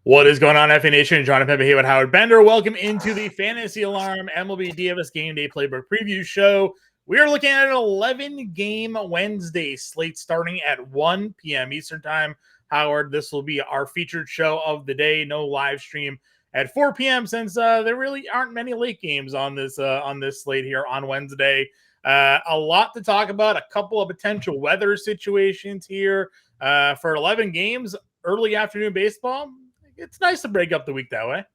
What is going on, FA Nation? John Pepe here with Howard Bender. Welcome into the Fantasy Alarm MLB DFS Game Day Playbook Preview Show. We are looking at an 11-game Wednesday slate starting at 1 p.m. Eastern Time. Howard, this will be our featured show of the day. No live stream at 4 p.m. since there really aren't many late games on this slate here on Wednesday. A lot to talk about. A couple of potential weather situations here for 11 games. Early afternoon baseball. It's nice to break up the week that way.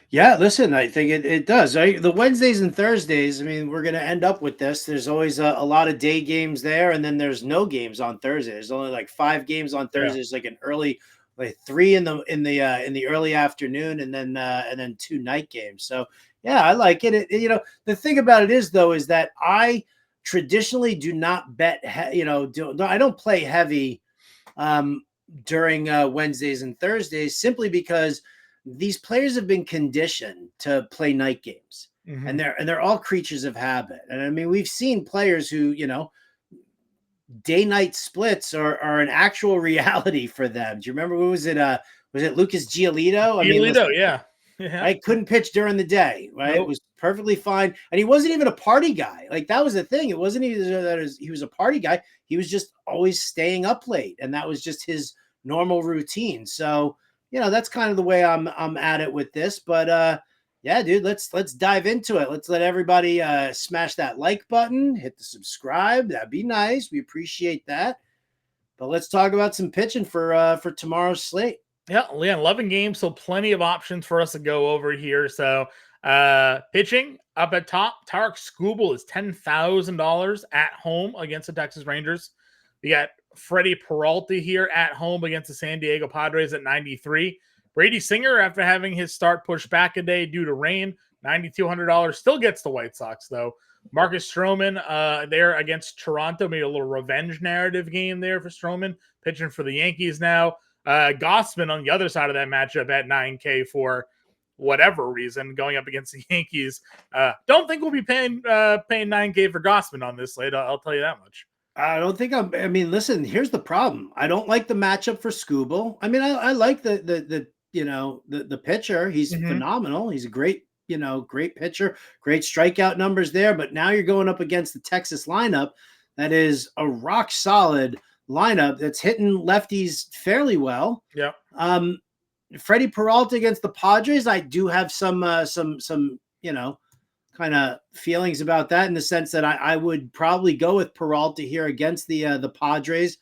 Yeah, listen, I think it does. The Wednesdays and Thursdays, I mean, we're going to end up with this. There's always a lot of day games there, and then there's no games on Thursday. There's only like 5 games on Thursdays, like an early, like 3 in the early afternoon, and then 2 night games. So yeah, I like it. The thing about it is though, is that I traditionally do not bet. I don't play heavy during Wednesdays and Thursdays simply because these players have been conditioned to play night games, and they're all creatures of habit. And I mean, we've seen players who, day night splits are an actual reality for them. Do you remember was it Lucas Giolito? Giolito, yeah. I couldn't pitch during the day, right? Nope. It was perfectly fine. And he wasn't even a party guy. Like, that was the thing. It wasn't even that he was a party guy. He was just always staying up late, and that was just his normal routine. So, that's kind of the way I'm at it with this. But yeah, dude, let's dive into it. Let's let everybody smash that like button, hit the subscribe. That'd be nice. We appreciate that. But let's talk about some pitching for tomorrow's slate. Yeah, 11 games, so plenty of options for us to go over here. So pitching up at top, Tarek Skubal is $10,000 at home against the Texas Rangers. We got Freddie Peralta here at home against the San Diego Padres at 93. Brady Singer, after having his start pushed back a day due to rain, $9,200, still gets the White Sox, though. Marcus Stroman there against Toronto, maybe a little revenge narrative game there for Stroman, pitching for the Yankees now. Gossman on the other side of that matchup at $9K for whatever reason, going up against the Yankees. Don't think we'll be paying $9K for Gossman on this slate. I'll tell you that much. I don't think I mean, listen, here's the problem. I don't like the matchup for Skubal. I mean, I like the pitcher. He's phenomenal. He's a great pitcher, great strikeout numbers there. But now you're going up against the Texas lineup that is a rock solid lineup that's hitting lefties fairly well. Yeah. Freddie Peralta against the Padres, I do have some kind of feelings about that, in the sense that I would probably go with Peralta here against the Padres.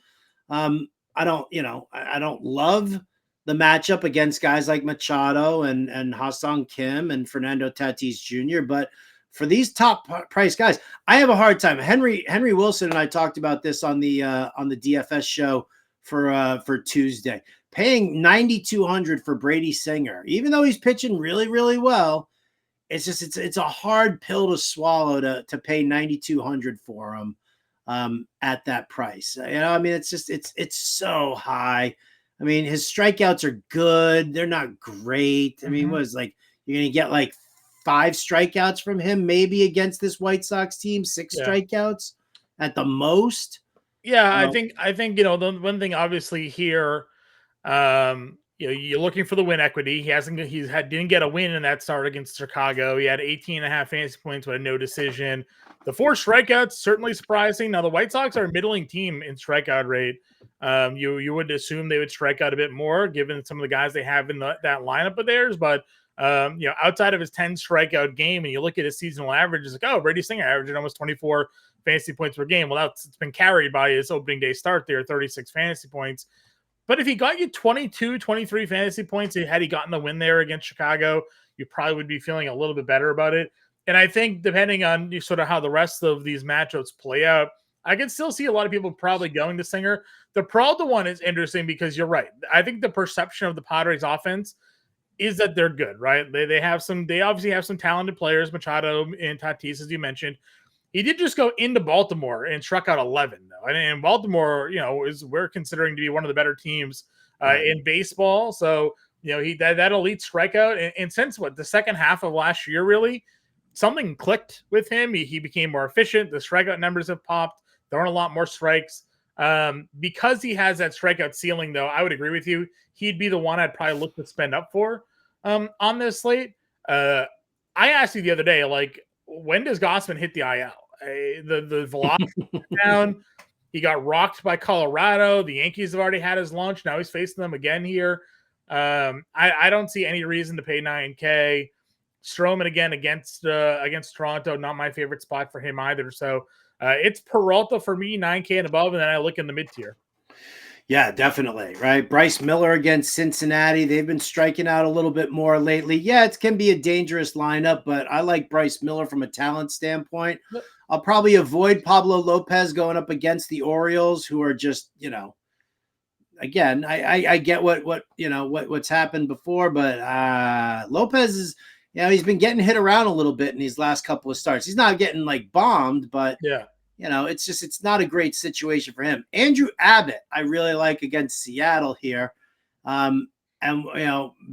I don't love the matchup against guys like Machado and Ha-Seong Kim and Fernando Tatis Jr., but for these top price guys, I have a hard time. Henry Wilson and I talked about this on the DFS show for Tuesday. Paying $9,200 for Brady Singer, even though he's pitching really, really well, it's a hard pill to swallow to pay $9,200 for him at that price. I mean, it's so high. I mean, his strikeouts are good. They're not great. I mean, what is, like, you're going to get like 5 strikeouts from him, maybe against this White Sox team, 6 strikeouts at the most. Yeah, I think the one thing obviously here, you're looking for the win equity. Didn't get a win in that start against Chicago. He had 18.5 fantasy points with a no decision. The 4 strikeouts, certainly surprising. Now, the White Sox are a middling team in strikeout rate. You would assume they would strike out a bit more given some of the guys they have in that lineup of theirs. But, outside of his 10 strikeout game, and you look at his seasonal average, it's like, oh, Brady Singer averaging almost 24 fantasy points per game. Well, it's been carried by his opening day start there, 36 fantasy points. But if he got you 22, 23 fantasy points, had he gotten the win there against Chicago, you probably would be feeling a little bit better about it. And I think depending on sort of how the rest of these matchups play out, I can still see a lot of people probably going to Singer. The Peralta one is interesting because you're right. I think the perception of the Padres offense is that they're good, right? They obviously have some talented players, Machado and Tatis, as you mentioned. He did just go into Baltimore and struck out 11, though. And Baltimore, we're considering to be one of the better teams in baseball. So, that elite strikeout. And since the second half of last year, really, something clicked with him. He became more efficient. The strikeout numbers have popped. Throwing a lot more strikes. Because he has that strikeout ceiling, though, I would agree with you. He'd be the one I'd probably look to spend up for on this slate. I asked you the other day, like, when does Gossman hit the IL? The velocity down. He got rocked by Colorado. The Yankees have already had his lunch. Now he's facing them again here. I don't see any reason to pay $9K. Stroman again against Toronto, not my favorite spot for him either. So it's Peralta for me, 9K and above, and then I look in the mid tier. Yeah, definitely. Right. Bryce Miller against Cincinnati. They've been striking out a little bit more lately. Yeah, it can be a dangerous lineup, but I like Bryce Miller from a talent standpoint. Yep. I'll probably avoid Pablo Lopez going up against the Orioles, who are just, again, I get what's happened before, but Lopez is, he's been getting hit around a little bit in these last couple of starts. He's not getting like bombed, but yeah. It's not a great situation for him. Andrew Abbott, I really like against Seattle here. And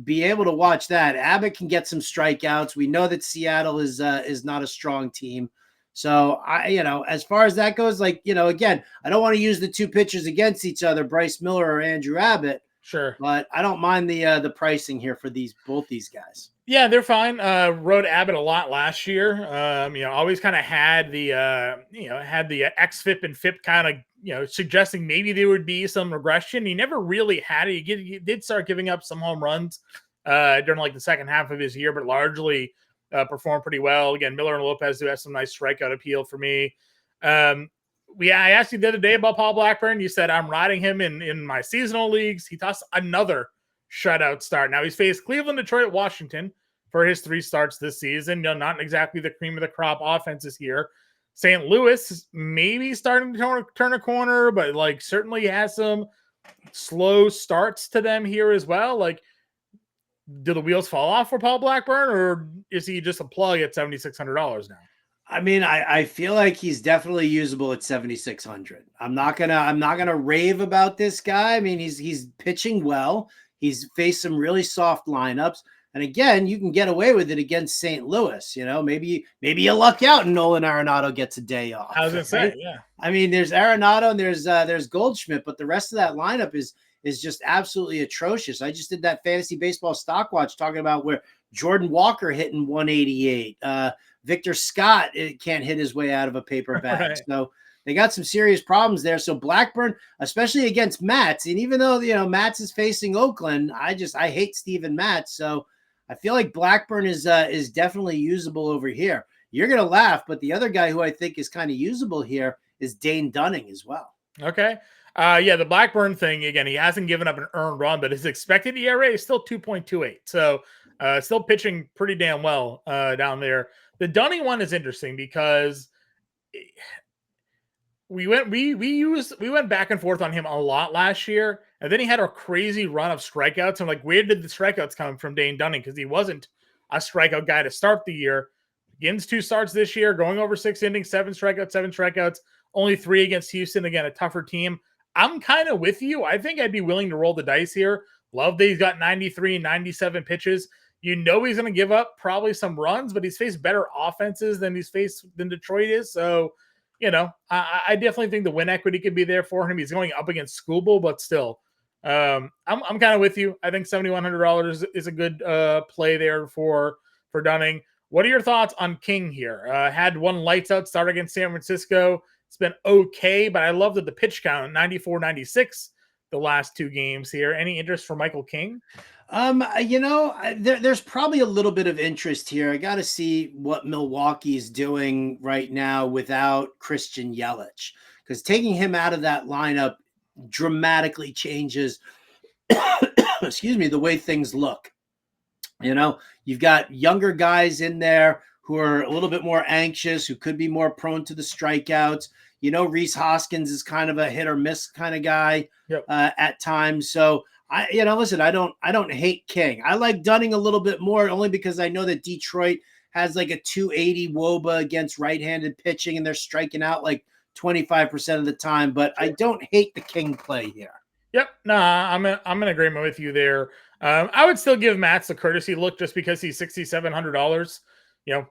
be able to watch that. Abbott can get some strikeouts. We know that Seattle is not a strong team. So as far as that goes, again, I don't want to use the two pitchers against each other, Bryce Miller or Andrew Abbott. Sure. But I don't mind the pricing here for both these guys. Yeah, they're fine. Rode Abbott a lot last year. Always kind of had the XFIP and FIP kind of, suggesting maybe there would be some regression. He never really had it. He did start giving up some home runs during like the second half of his year, but largely performed pretty well. Again, Miller and Lopez do have some nice strikeout appeal for me. I asked you the other day about Paul Blackburn. You said I'm riding him in my seasonal leagues. He tossed another shutout start. Now he's faced Cleveland, Detroit, Washington for his 3 starts this season. Not exactly the cream of the crop offenses here. St. Louis maybe starting to turn a corner, but certainly has some slow starts to them here as well. Do the wheels fall off for Paul Blackburn, or is he just a plug at $7,600 now? I mean, I feel like he's definitely usable at 7,600. I'm not gonna rave about this guy. I mean, he's pitching well. He's faced some really soft lineups. And again, you can get away with it against St. Louis. Maybe you luck out and Nolan Arenado gets a day off. I was gonna say, yeah. I mean, there's Arenado and there's Goldschmidt, but the rest of that lineup is just absolutely atrocious. I just did that fantasy baseball stock watch talking about where Jordan Walker hitting 188. Victor Scott can't hit his way out of a paper bag. Right. So they got some serious problems there. So Blackburn, especially against Matz, and even though Matz is facing Oakland, I hate Steven Matz. So I feel like Blackburn is definitely usable over here. You're gonna laugh, but the other guy who I think is kind of usable here is Dane Dunning as well. Okay. The Blackburn thing, again, he hasn't given up an earned run, but his expected ERA is still 2.28. So still pitching pretty damn well down there. The Dunning one is interesting because we went back and forth on him a lot last year, and then he had a crazy run of strikeouts. I'm like, where did the strikeouts come from Dane Dunning? Because he wasn't a strikeout guy to start the year. Begins 2 starts this year, going over 6 innings, 7 strikeouts, only 3 against Houston. Again, a tougher team. I'm kind of with you. I think I'd be willing to roll the dice here. Love that he's got 93 and 97 pitches. He's going to give up probably some runs, but he's faced better offenses than Detroit is. So, I definitely think the win equity could be there for him. He's going up against Skubal, but still, I'm kind of with you. I think $7,100 is a good play there for Dunning. What are your thoughts on King here? Had one lights out start against San Francisco. It's been okay, but I love that the pitch count 94, 96 the last 2 games here. Any interest for Michael King? There's probably a little bit of interest here. I got to see what Milwaukee's doing right now without Christian Yelich, because taking him out of that lineup dramatically changes, excuse me, the way things look. You've got younger guys in there who are a little bit more anxious, who could be more prone to the strikeouts. Rhys Hoskins is kind of a hit or miss kind of guy at times. So listen, I don't hate King. I like Dunning a little bit more only because I know that Detroit has like a 280 WOBA against right-handed pitching, and they're striking out like 25% of the time. But I don't hate the King play here. Yep, I'm in agreement with you there. I would still give Matz a courtesy look just because he's $6,700.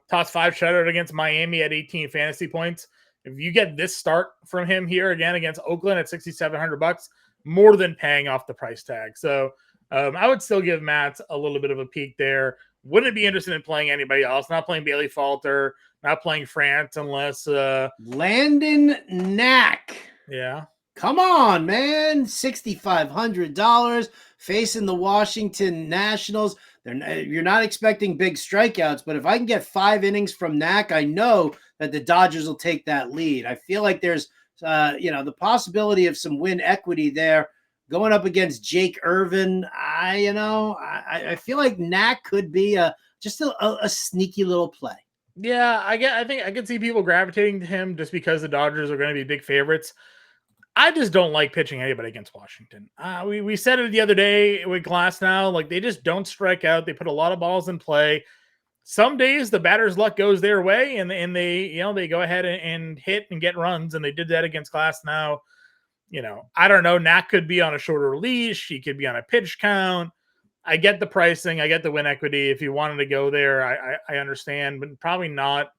Toss 5 shutout against Miami at 18 fantasy points. if you get this start from him here again against Oakland at $6,700, more than paying off the price tag. So I would still give Matt a little bit of a peek there. Wouldn't be interested in playing anybody else. Not playing Bailey Falter, not playing France unless Landon Knack. Yeah. Come on, man. $6,500 facing the Washington Nationals. You're not expecting big strikeouts, but if I can get 5 innings from Knack, I know that the Dodgers will take that lead. I feel like there's the possibility of some win equity there going up against Jake Irvin. I feel like Knack could be just a sneaky little play. Yeah, I think I could see people gravitating to him just because the Dodgers are going to be big favorites. I just don't like pitching anybody against Washington. We said it the other day with Glass now, like they just don't strike out. They put a lot of balls in play. Some days the batter's luck goes their way and they go ahead and hit and get runs, and they did that against Glass now. I don't know. Knack could be on a shorter leash. He could be on a pitch count. I get the pricing. I get the win equity. If you wanted to go there, I understand, but probably not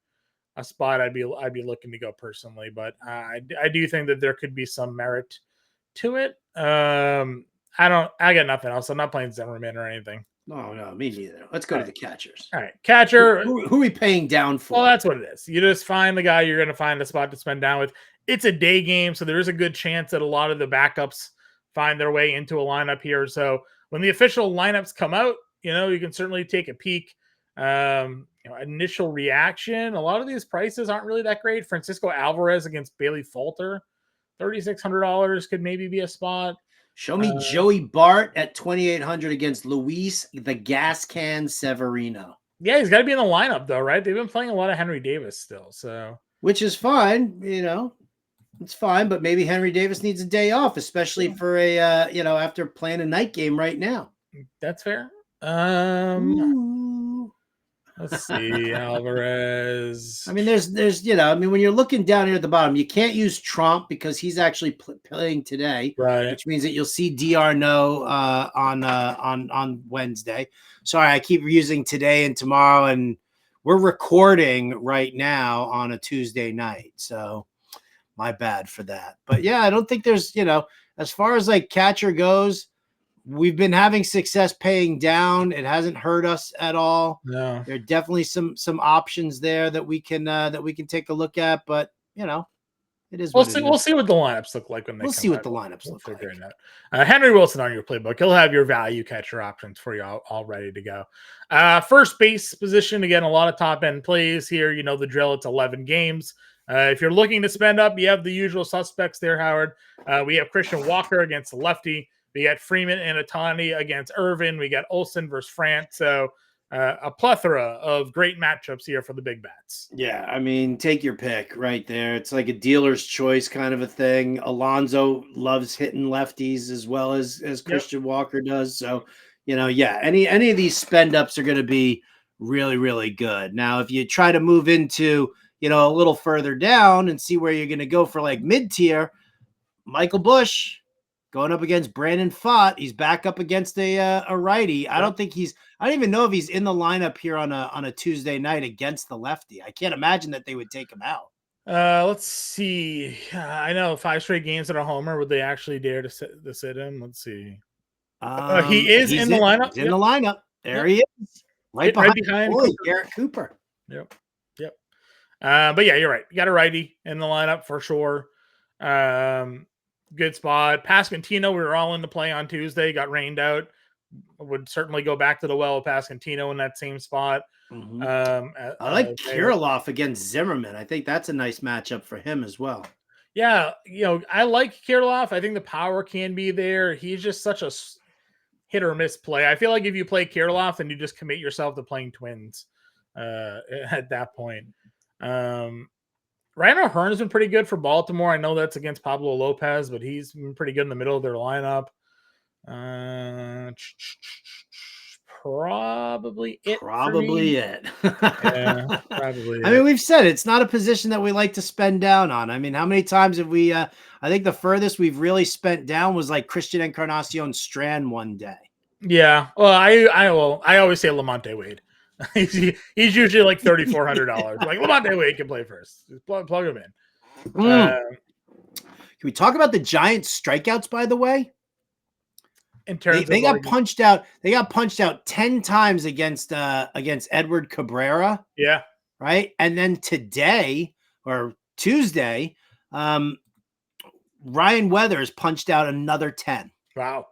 a spot I'd be looking to go personally. But I do think that there could be some merit to it. I got nothing else. I'm not playing Zimmerman or anything. No, me neither. Let's go to the catchers. All right, catcher. Who are we paying down for? Well, that's what it is. You just find the guy you're going to find a spot to spend down with. It's a day game, so there is a good chance that a lot of the backups find their way into a lineup here. So when the official lineups come out, you can certainly take a peek. Initial reaction, a lot of these prices aren't really that great. Francisco Alvarez against Bailey Falter, $3,600 could maybe be a spot. Show me Joey Bart at $2,800 against Luis the Gas Can Severino. Yeah, he's got to be in the lineup though, right? They've been playing a lot of Henry Davis still, so which is fine. It's fine, but maybe Henry Davis needs a day off, especially for a after playing a night game right now. That's fair. Let's see, Alvarez. I mean, there's when you're looking down here at the bottom, you can't use Trump because he's actually playing today, right? Which means that you'll see DRNO on Wednesday. Sorry, I keep using today and tomorrow, and we're recording right now on a Tuesday night, so my bad for that. But yeah, I don't think there's as far as like catcher goes, we've been having success paying down. It hasn't hurt us at all. No, there are definitely some options there that we can take a look at. But it is. We'll see what the lineups look like when they. We'll see what the lineups look like. Henry Wilson on your playbook. He'll have your value catcher options for you all ready to go. First base position, again, a lot of top end plays here. You know the drill. It's 11 games. If you're looking to spend up, you have the usual suspects there, Howard. We have Christian Walker against the lefty. We got Freeman and Ohtani against Irvin. We got Olsen versus France. So a plethora of great matchups here for the big bats. Yeah, I mean, take your pick right there. It's like a dealer's choice kind of a thing. Alonso loves hitting lefties as well as Christian Walker does. So, any of these spend ups are going to be really, really good. Now, if you try to move into a little further down and see where you're going to go for like mid-tier, Michael Busch going up against Brandon Pfaadt. He's back up against a righty. I don't even know if he's in the lineup here on a Tuesday night against the lefty. I can't imagine that they would take him out. Let's see. I know 5 straight games at a homer. Would they actually dare to sit him? Let's see. He is in the lineup. He's in the lineup. There he is. Right behind Garrett Cooper. Yep. But yeah, you're right. You got a righty in the lineup for sure. Good spot. Pasquantino, we were all in the play on Tuesday, got rained out. Would certainly go back to the well of Pasquantino in that same spot. Mm-hmm. I like Kirilloff against Zimmerman. I think that's a nice matchup for him as well. Yeah, I like Kirilloff. I think the power can be there. He's just such a hit or miss play. I feel like if you play Kirilloff, then you just commit yourself to playing Twins at that point. Ryan O'Hearn has been pretty good for Baltimore. I know that's against Pablo Lopez, but he's been pretty good in the middle of their lineup. Probably it. Yeah, probably. I mean, we've said it's not a position that we like to spend down on. I mean, how many times have we? I think the furthest we've really spent down was like Christian Encarnacion Strand one day. Yeah. Well, I always say Lamonte Wade. he's usually like $3,400. Like Lamonte Wade can play first. Just plug him in. Can we talk about the Giants' strikeouts, by the way? In terms They of got punched out. They got punched out 10 times against Edward Cabrera. Yeah. Right. And then today or Tuesday, Ryan Weathers punched out another 10. Wow.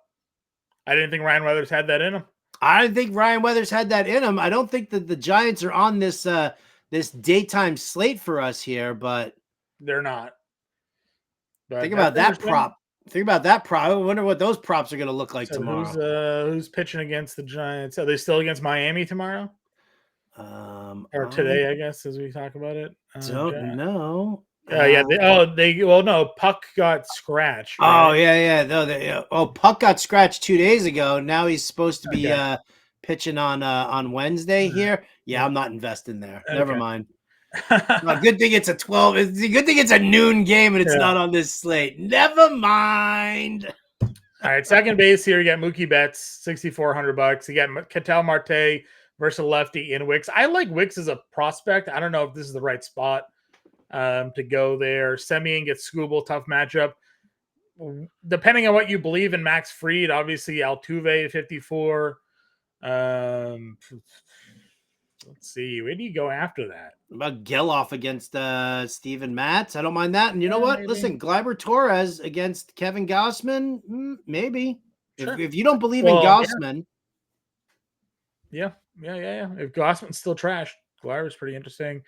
I didn't think Ryan Weathers had that in him. I didn't think Ryan Weathers had that in him. I don't think that the Giants are on this this daytime slate for us here, but they're not. But think about that prop. Think about that prop. I wonder what those props are going to look like tomorrow. Who's pitching against the Giants? Are they still against Miami tomorrow? Or today, I guess, as we talk about it. Don't know. Yeah. No, Puck got scratched. Right? Oh yeah. No, Puck got scratched 2 days ago. Now he's supposed to be pitching on Wednesday here. Yeah, I'm not investing there. Okay. Never mind. Well, good thing it's a 12. It's a good thing it's a noon game and it's not on this slate. Never mind. All right, second base here. You got Mookie Betts, $6,400. You got Ketel Marte versus lefty in Wicks. I like Wicks as a prospect. I don't know if this is the right spot to go there. Semien gets Skubal, tough matchup. Depending on what you believe in Max Fried, obviously Altuve 54. Let's see. Where do you go after that? About Geloff against Steven Matz. I don't mind that. And you know what? Maybe. Listen, Gleyber Torres against Kevin Gausman. Maybe. Sure. If you don't believe in Gausman. Yeah. If Gausman's still trash, Gleyber's pretty interesting.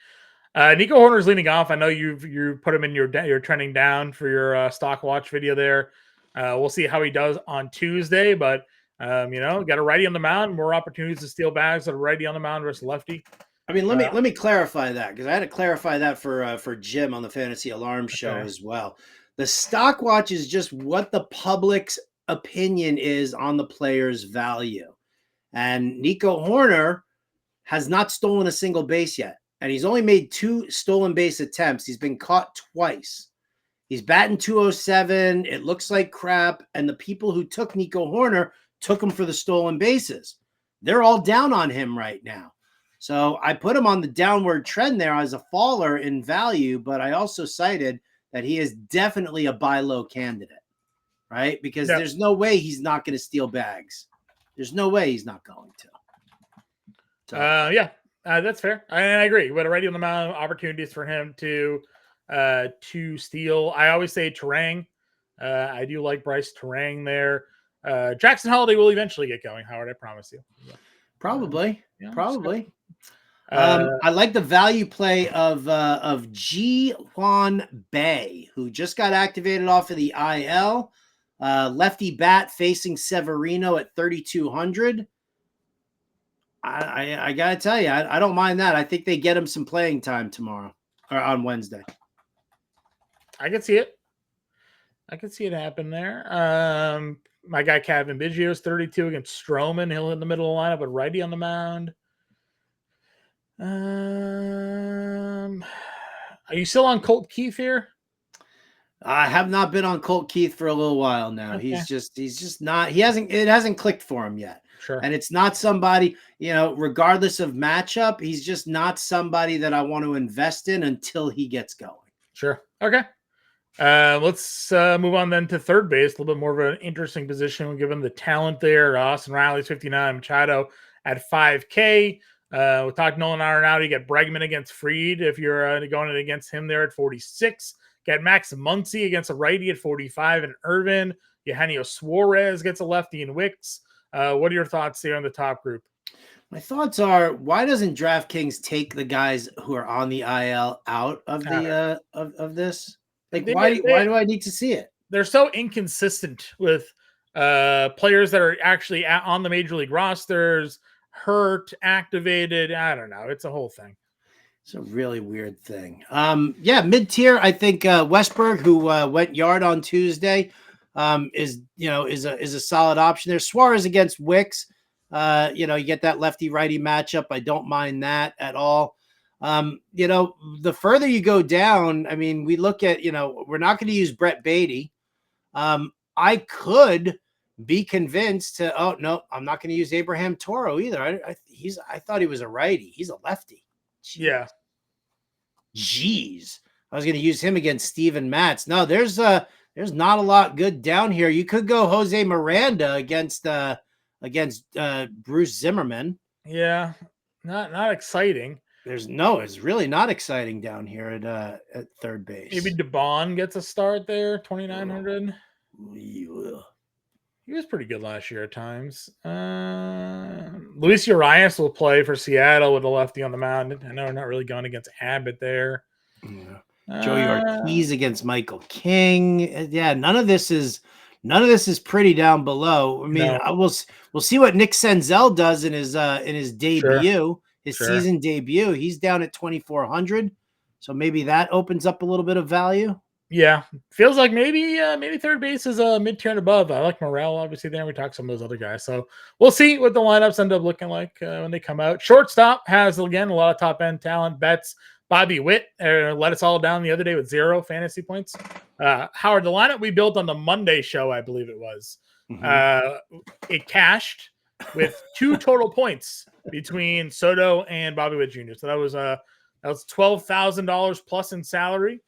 Nico Horner's leading off. I know you put him in your trending down for your stock watch video there. We'll see how he does on Tuesday, but got a righty on the mound, more opportunities to steal bags at a righty on the mound versus lefty. I mean, let me clarify that because I had to clarify that for Jim on the Fantasy Alarm show as well. The stock watch is just what the public's opinion is on the player's value. And Nico Horner has not stolen a single base yet. And he's only made 2 stolen base attempts. He's been caught twice. He's batting .207. It looks like crap. And the people who took Nico Horner took him for the stolen bases. They're all down on him right now. So I put him on the downward trend there as a faller in value, but I also cited that he is definitely a buy low candidate, right? Because there's no way he's not going to steal bags. There's no way he's not going to. So. That's fair. I agree. But already on the mound, opportunities for him to steal. I always say Terang. I do like Bryce Terang there. Jackson Holiday will eventually get going, Howard. I promise you. Probably. I like the value play of Ji Hwan Bae, who just got activated off of the IL. Lefty bat facing Severino at 3,200. I gotta tell you, I don't mind that. I think they get him some playing time tomorrow or on Wednesday. I can see it. I can see it happen there. My guy Kevin Biggio is 32 against Stroman. He'll in the middle of the lineup, but righty on the mound. Are you still on Colt Keith here? I have not been on Colt Keith for a little while now. Okay. He's just not. It hasn't clicked for him yet. Sure. And it's not somebody, regardless of matchup, he's just not somebody that I want to invest in until he gets going. Sure. Okay. Let's move on then to third base. A little bit more of an interesting position given the talent there. Austin Riley's 59, Machado at 5K. We talked Nolan Arenado. You get Bregman against Fried if you're going against him there at 46. Get Max Muncy against a righty at 45 and Irvin. Eugenio Suarez gets a lefty in Wicks. What are your thoughts there on the top group? My thoughts are, why doesn't DraftKings take the guys who are on the IL out of the of this? Like, why do I need to see it? They're so inconsistent with players that are actually on the major league rosters, hurt, activated. I don't know. It's a whole thing. It's a really weird thing. Mid-tier, I think Westberg, who went yard on Tuesday, is a solid option there. Suarez against Wicks. You get that lefty-righty matchup. I don't mind that at all. The further you go down, I mean, we look at, we're not going to use Brett Beatty. I could be convinced to, I'm not going to use Abraham Toro either. I thought he was a righty. He's a lefty. Yeah. Jeez. I was going to use him against Steven Matz. No, there's not a lot good down here. You could go Jose Miranda against Bruce Zimmerman. Yeah, not exciting. It's really not exciting down here at third base. Maybe DeBon gets a start there, 2,900. He was pretty good last year at times. Luis Urias will play for Seattle with a lefty on the mound. I know we're not really going against Abbott there. Yeah. Joey Ortiz against Michael King. Yeah, none of this is pretty down below. I mean, we'll see what Nick Senzel does in his debut, season debut. He's down at 2,400, so maybe that opens up a little bit of value. Yeah, feels like maybe third base is a mid-tier and above. I like Morel, obviously, there. We talked some of those other guys. So we'll see what the lineups end up looking like when they come out. Shortstop has, again, a lot of top-end talent. Betts, Bobby Witt let us all down the other day with 0 fantasy points. Howard, the lineup we built on the Monday show, I believe it was, it cashed with 2 total points between Soto and Bobby Witt Jr. So that was $12,000 plus in salary.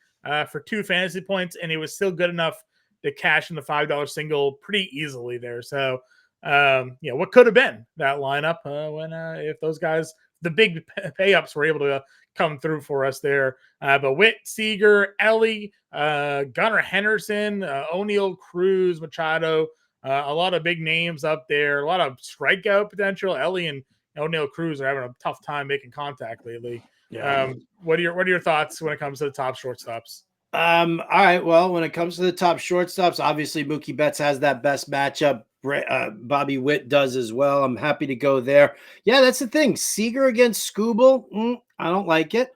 For 2 fantasy points, and it was still good enough to cash in the $5 single pretty easily there. So, what could have been that lineup when if those guys, the big pay-ups, were able to come through for us there. But Witt, Seager, Ellie, Gunnar Henderson, O'Neill, Cruz, Machado, a lot of big names up there, a lot of strikeout potential. Ellie and O'Neill Cruz are having a tough time making contact lately. Yeah. What are your thoughts when it comes to the top shortstops? All right. Well, when it comes to the top shortstops, obviously Mookie Betts has that best matchup. Bobby Witt does as well. I'm happy to go there. Yeah, that's the thing. Seager against Skubal, I don't like it.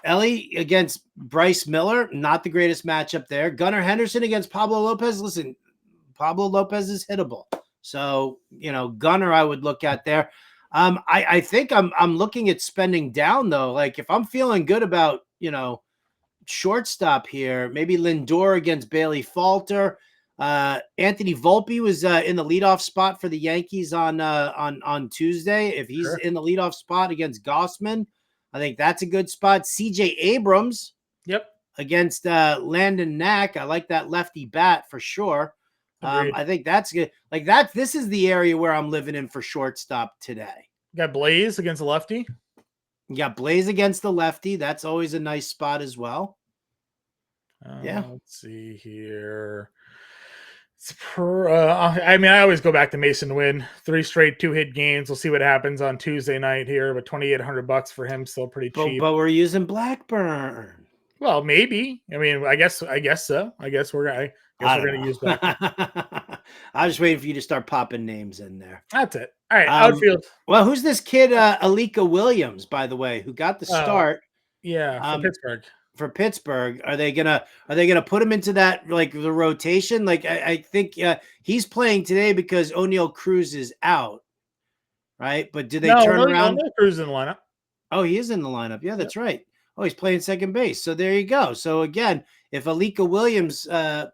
Ellie against Bryce Miller, not the greatest matchup there. Gunnar Henderson against Pablo Lopez. Listen, Pablo Lopez is hittable. So, Gunnar I would look at there. I think I'm looking at spending down though. Like if I'm feeling good about, shortstop here, maybe Lindor against Bailey Falter. Anthony Volpe was in the leadoff spot for the Yankees on Tuesday. If he's in the leadoff spot against Gossman, I think that's a good spot. CJ Abrams. Yep. Against Landon Knack. I like that lefty bat for sure. I think that's good. Like that, this is the area where I'm living in for shortstop today. You got Blaze against the lefty. You got Blaze against the lefty. That's always a nice spot as well. Yeah. Let's see here. I always go back to Mason Wynn. 3 straight 2-hit games. We'll see what happens on Tuesday night here, but $2,800 for him, still pretty cheap. But we're using Blackburn. Well, maybe. I mean, I guess so. I guess we're going to use that. I was just waiting for you to start popping names in there. That's it. All right, outfield. Well, who's this kid, Alika Williams, by the way, who got the start? For Pittsburgh. For Pittsburgh, are they gonna put him into that, like, the rotation? Like, I think he's playing today because O'Neill Cruz is out, right? But do they turn around? O'Neill Cruz is in the lineup. Oh, he is in the lineup. Yeah, that's right. Oh, he's playing second base. So there you go. So again, if Alika Williams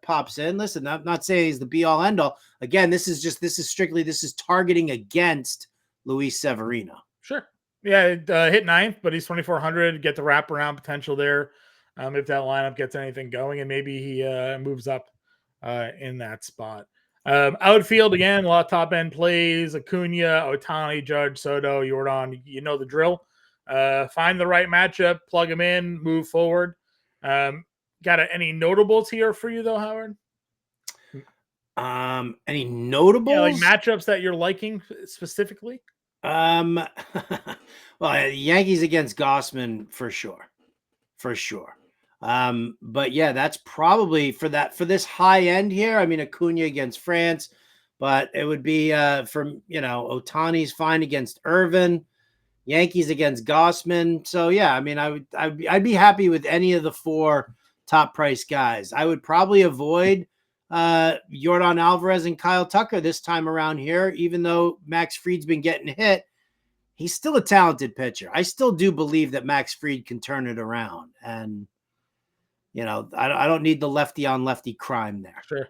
pops in, listen, I'm not saying he's the be all end all. Again, this is targeting against Luis Severino. Sure. Yeah, hit 9th, but he's 2,400. Get the wraparound potential there if that lineup gets anything going, and maybe he moves up in that spot. Outfield, again, a lot of top end plays. Acuna, Ohtani, Judge, Soto, Jordan. You know the drill. Find the right matchup, plug them in, move forward. Got any notables here for you though, Howard? Any notables? Yeah, like matchups that you're liking specifically? Well, Yankees against Gossman for sure. But yeah, that's probably for this high end here. I mean, Acuna against France, but it would be Ohtani's fine against Irvin. Yankees against Gossman. So yeah, I mean, I'd be happy with any of the 4 top price guys. I would probably avoid Yordan Alvarez and Kyle Tucker this time around here, even though Max Fried's been getting hit. He's still a talented pitcher. I still do believe that Max Fried can turn it around, and I don't need the lefty on lefty crime there. Sure.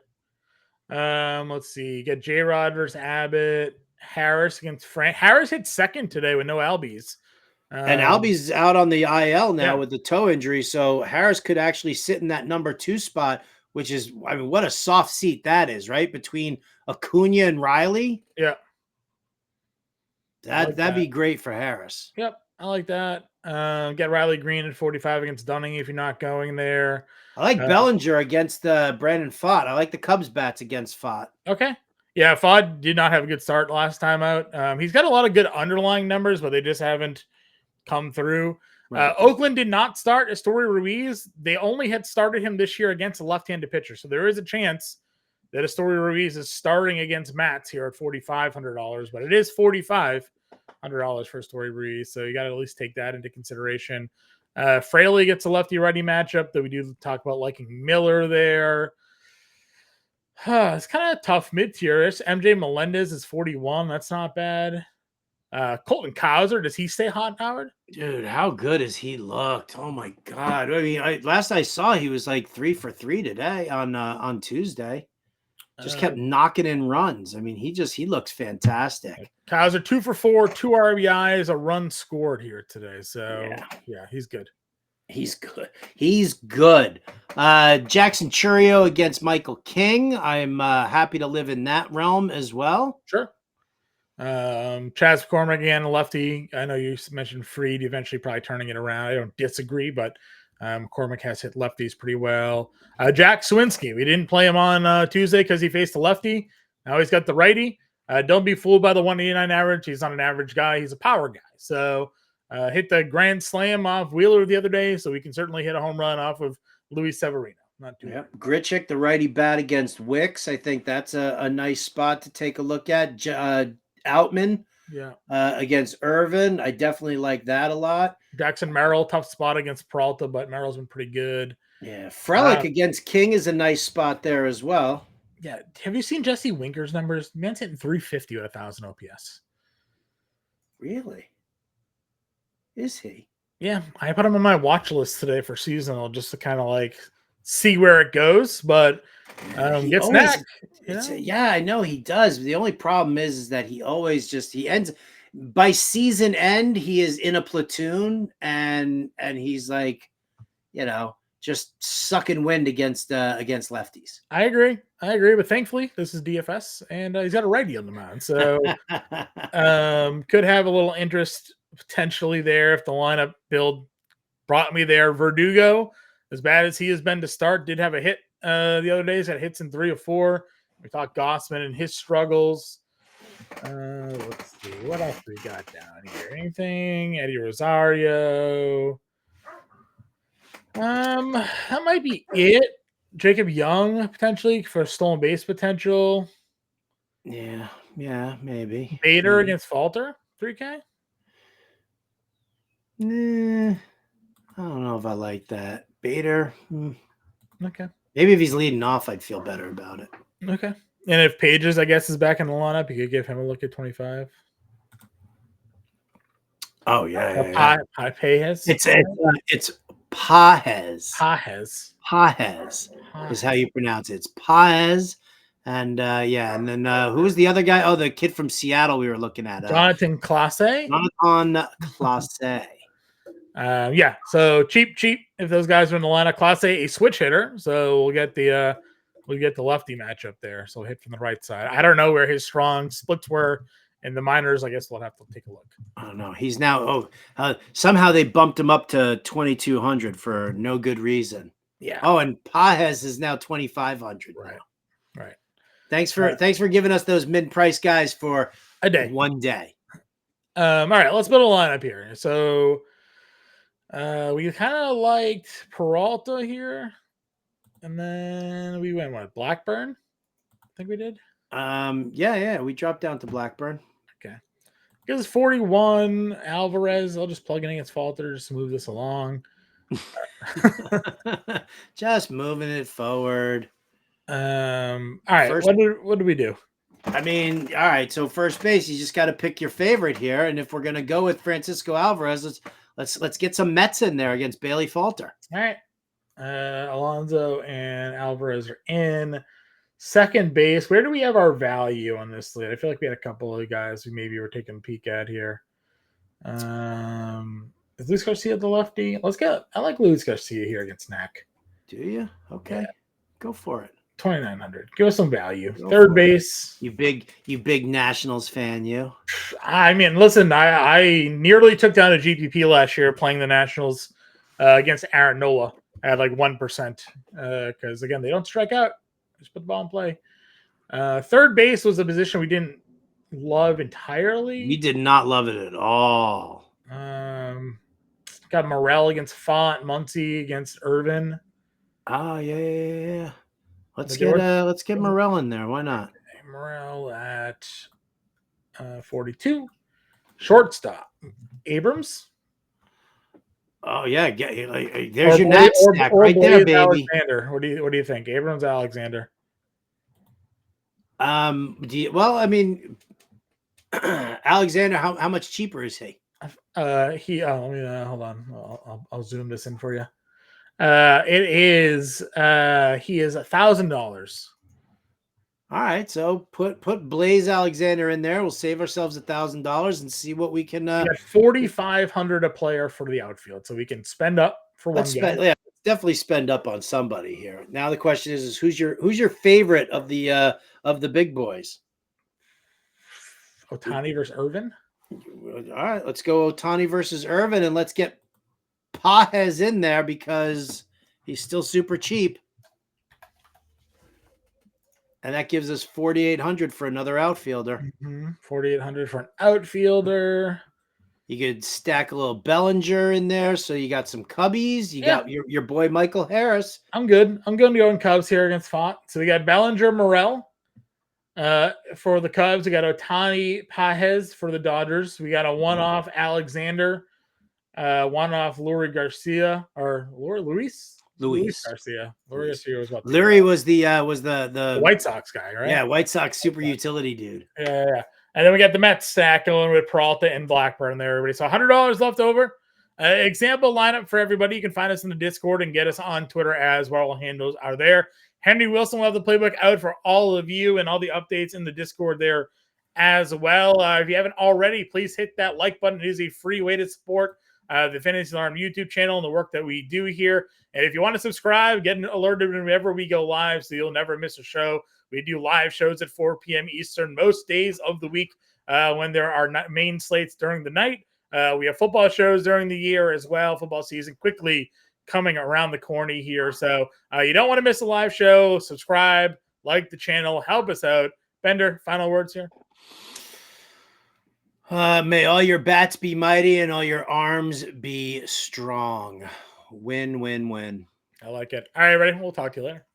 Let's see. You get J-Rod versus Abbott. Harris against Frank. Harris hit second today with no Albies. And Albie's out on the IL now Yeah, with the toe injury, so Harris could actually sit in that number 2 spot, which is, I mean, what a soft seat that is, right? Between Acuna and Riley. yeah, I like That'd that. be great for Harris. Yep, I like that. Get Riley Green at 45 against Dunning if you're not going there. I like Uh, Bellinger against Brandon Pfaadt. I like the Cubs bats against Pfaadt. okay. Yeah, Fod did not have a good start last time out. He's got a lot of good underlying numbers, but they just haven't come through. Right. Oakland did not start Astory Ruiz. They only had started him this year against a left-handed pitcher. So there is a chance that Astory Ruiz is starting against Mats here at $4,500, but it is $4,500 for Astory Ruiz. So you got to at least take that into consideration. Fraley gets a lefty-righty matchup that we do talk about liking Miller there. It's kind of tough mid-tierish. MJ Melendez is 41. That's not bad. Colton Cowser, does he stay hot, Howard? Dude, how good has he looked? Oh my god! I mean, last I saw, he was like 3 for 3 today on Tuesday. Just kept knocking in runs. I mean, he looks fantastic. Cowser 2 for 4, 2 RBIs, a run scored here today. So yeah, he's good. He's good. He's good. Jackson Churio against Michael King. I'm happy to live in that realm as well. Sure. Chaz McCormick again, lefty. I know you mentioned Freed eventually probably turning it around. I don't disagree, but McCormick has hit lefties pretty well. Jack Swinski, we didn't play him on Tuesday because he faced a lefty. Now he's got the righty. Don't be fooled by the 189 average. He's not an average guy. He's a power guy. So hit the grand slam off Wheeler the other day, so we can certainly hit a home run off of Luis Severino. Not too bad. Grichuk, the righty bat against Wicks. I think that's a nice spot to take a look at. Outman against Irvin. I definitely like that a lot. Jackson Merrill, tough spot against Peralta, but Merrill's been pretty good. Yeah, Frelick against King is a nice spot there as well. Yeah, have you seen Jesse Winker's numbers? Man's hitting 350 with 1,000 OPS. Really? Is he? Yeah, I put him on my watch list today for seasonal just to kind of like see where it goes, but gets neck. Yeah, I know he does. The only problem is that he always he ends by season end. He is in a platoon and he's like, just sucking wind against lefties. I agree, but thankfully this is DFS and he's got a righty on the mound, so could have a little interest potentially there if the lineup build brought me there. Verdugo, as bad as he has been to start, did have a hit the other days. Had hits in 3 or 4. We talked Gossman and his struggles. Let's see what else we got down here. Anything? Eddie Rosario. That might be it. Jacob Young potentially for stolen base potential. Yeah, maybe. Bader against Falter, 3K. I don't know if I like that. Bader. Okay. Maybe if he's leading off, I'd feel better about it. Okay. And if Pages, I guess, is back in the lineup, you could give him a look at 25. Oh yeah. Pages. It's Pajes. Pajes is how you pronounce it. It's Pajes. And and then who was the other guy? Oh, the kid from Seattle we were looking at. Jonathan Clase. So cheap if those guys are in the lineup. Clase, a switch hitter, so we'll get the lefty matchup there. So hit from the right side. I don't know where his strong splits were in the minors. I guess we'll have to take a look. I don't know. He's now somehow they bumped him up to 2,200 for no good reason. Yeah. Oh, and Pajes is now 2,500. Right. Thanks for giving us those mid-price guys for a day. One day. All right, let's build a lineup here. So we kind of liked Peralta here. And then we went Blackburn? I think we did. We dropped down to Blackburn. Okay. Because 41 Alvarez, I'll just plug in against Falter just to move this along. Just moving it forward. All right. What do we do? I mean, all right. So first base, you just got to pick your favorite here, and if we're gonna go with Francisco Alvarez, let's get some Mets in there against Bailey Falter. All right. Alonso and Alvarez are in. Second base. Where do we have our value on this slate? I feel like we had a couple of guys who maybe were taking a peek at here. Is Luis Garcia the lefty? I like Luis Garcia here against Knack. Do you? Okay. Yeah. Go for it. 2,900. Give us some value. Go Third for it. base. You big Nationals fan, you. I mean, listen, I nearly took down a GPP last year playing the Nationals against Aaron Nola at like 1%. Because again, they don't strike out. Just put the ball in play. Third base was a position we didn't love entirely. We did not love it at all. Got Morel against Font, Muncy against Irvin. Oh yeah. Let's get Morel in there. Why not? Morel at 42. Shortstop Abrams. Oh yeah, there's your Nat stack right there, baby. Alexander. What do you think? Abrams, Alexander. I mean, Alexander, how much cheaper is he? Let me hold on. I'll zoom this in for you. He is $1,000. All right, so put Blaze Alexander in there. We'll save ourselves $1,000 and see what we can. We got 4,500 a player for the outfield, so we can spend up for one guy. Yeah, definitely spend up on somebody here. Now the question is who's your favorite of the big boys? Ohtani versus Irvin. All right, let's go Ohtani versus Irvin, and let's get Pajes in there because he's still super cheap. And that gives us 4,800 for another outfielder. 4,800 for an outfielder. You could stack a little Bellinger in there, so you got some Cubbies. You got your boy Michael Harris. I'm good. I'm going to go in Cubs here against Font. So we got Bellinger, Morel for the Cubs. We got Ohtani, Pajes for the Dodgers. We got a one-off Alexander, one-off Luis Garcia or Luis Garcia. Luis Garcia was what? Lurie was the White Sox guy, right? Yeah, White Sox super utility dude. Yeah. And then we got the Mets stack going with Peralta and Blackburn there, everybody. So $100 left over. Example lineup for everybody. You can find us in the Discord and get us on Twitter as well. All handles are there. Henry Wilson will have the playbook out for all of you and all the updates in the Discord there as well. If you haven't already, please hit that like button. It is a free way to support the Fantasy Alarm YouTube channel and the work that we do here. And if you want to subscribe, get alerted whenever we go live so you'll never miss a show. We do live shows at 4 p.m. Eastern most days of the week when there are main slates during the night. We have football shows during the year as well. Football season quickly coming around the corner here. So you don't want to miss a live show. Subscribe, like the channel, help us out. Bender, final words here. May all your bats be mighty and all your arms be strong. Win, win, win. I like it. All right, ready? We'll talk to you later.